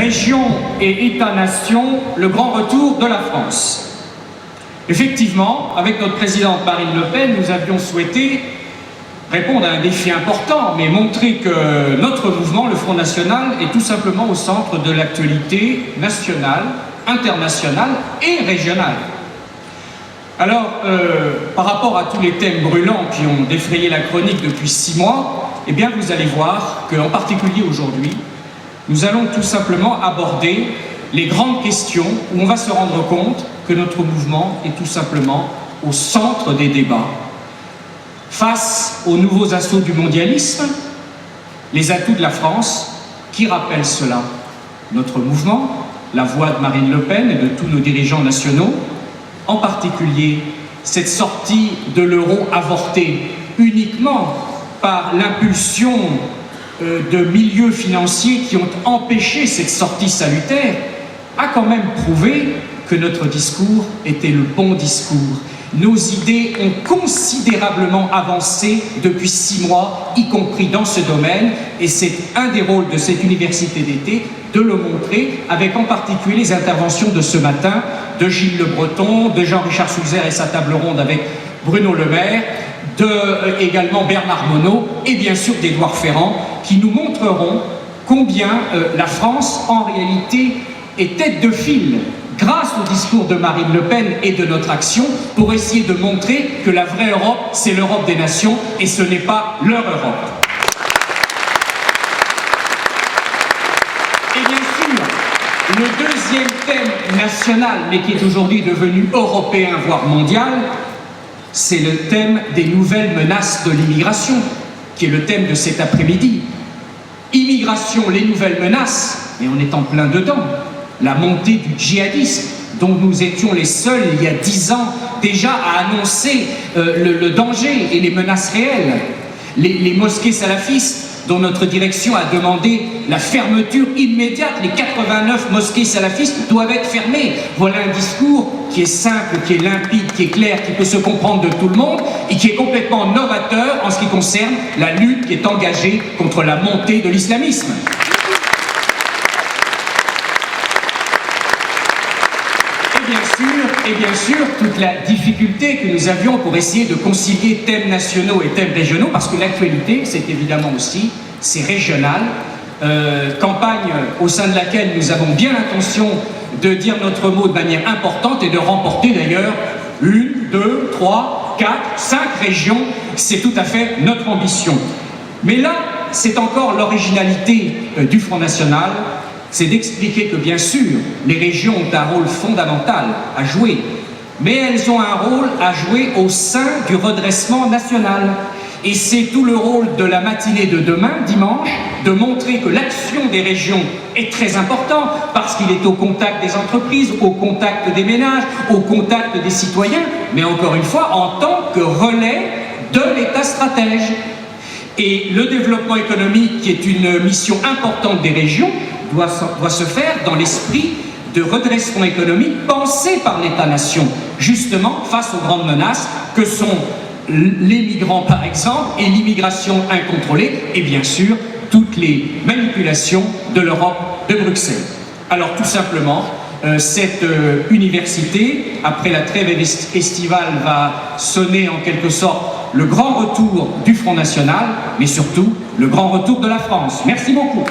Région et État-nation, le grand retour de la France. Effectivement, avec notre présidente Marine Le Pen, nous avions souhaité répondre à un défi important, mais montrer que notre mouvement, le Front National, est tout simplement au centre de l'actualité nationale, internationale et régionale. Alors, par rapport à tous les thèmes brûlants qui ont défrayé la chronique depuis 6 mois, eh bien, vous allez voir qu'en particulier aujourd'hui, nous allons tout simplement aborder les grandes questions où on va se rendre compte que notre mouvement est tout simplement au centre des débats. Face aux nouveaux assauts du mondialisme, les atouts de la France, qui rappellent cela? Notre mouvement, la voix de Marine Le Pen et de tous nos dirigeants nationaux, en particulier cette sortie de l'euro avortée uniquement par l'impulsion de milieux financiers qui ont empêché cette sortie salutaire, a quand même prouvé que notre discours était le bon discours. Nos idées ont considérablement avancé depuis 6 mois, y compris dans ce domaine, et c'est un des rôles de cette université d'été de le montrer, avec en particulier les interventions de ce matin de Gilles Le Breton, de Jean-Richard Sulzer et sa table ronde avec Bruno Le Maire, également Bernard Monod et bien sûr d'Édouard Ferrand, qui nous montreront combien la France, en réalité, est tête de file grâce au discours de Marine Le Pen et de notre action pour essayer de montrer que la vraie Europe, c'est l'Europe des nations et ce n'est pas leur Europe. Et bien sûr, le deuxième thème national, mais qui est aujourd'hui devenu européen, voire mondial, c'est le thème des nouvelles menaces de l'immigration, qui est le thème de cet après-midi. Immigration, les nouvelles menaces, et on est en plein dedans. La montée du djihadisme, dont nous étions les seuls, il y a 10 ans, déjà à annoncer le danger et les menaces réelles. Les mosquées salafistes, dont notre direction a demandé la fermeture immédiate. Les 89 mosquées salafistes doivent être fermées. Voilà un discours qui est simple, qui est limpide, qui est clair, qui peut se comprendre de tout le monde et qui est complètement novateur en ce qui concerne la lutte qui est engagée contre la montée de l'islamisme. Et bien sûr, toute la difficulté que nous avions pour essayer de concilier thèmes nationaux et thèmes régionaux, parce que l'actualité, c'est évidemment aussi, c'est régional. Campagne au sein de laquelle nous avons bien l'intention de dire notre mot de manière importante et de remporter d'ailleurs 1, 2, 3, 4, 5 régions. C'est tout à fait notre ambition. Mais là, c'est encore l'originalité du Front National. C'est d'expliquer que, bien sûr, les régions ont un rôle fondamental à jouer, mais elles ont un rôle à jouer au sein du redressement national. Et c'est tout le rôle de la matinée de demain, dimanche, de montrer que l'action des régions est très importante, parce qu'il est au contact des entreprises, au contact des ménages, au contact des citoyens, mais encore une fois, en tant que relais de l'État stratège. Et le développement économique, qui est une mission importante des régions, doit se faire dans l'esprit de redressement économique pensé par l'État-nation, justement face aux grandes menaces que sont les migrants par exemple, et l'immigration incontrôlée, et bien sûr toutes les manipulations de l'Europe de Bruxelles. Alors tout simplement, cette université, après la trêve estivale, va sonner en quelque sorte le grand retour du Front National, mais surtout le grand retour de la France. Merci beaucoup.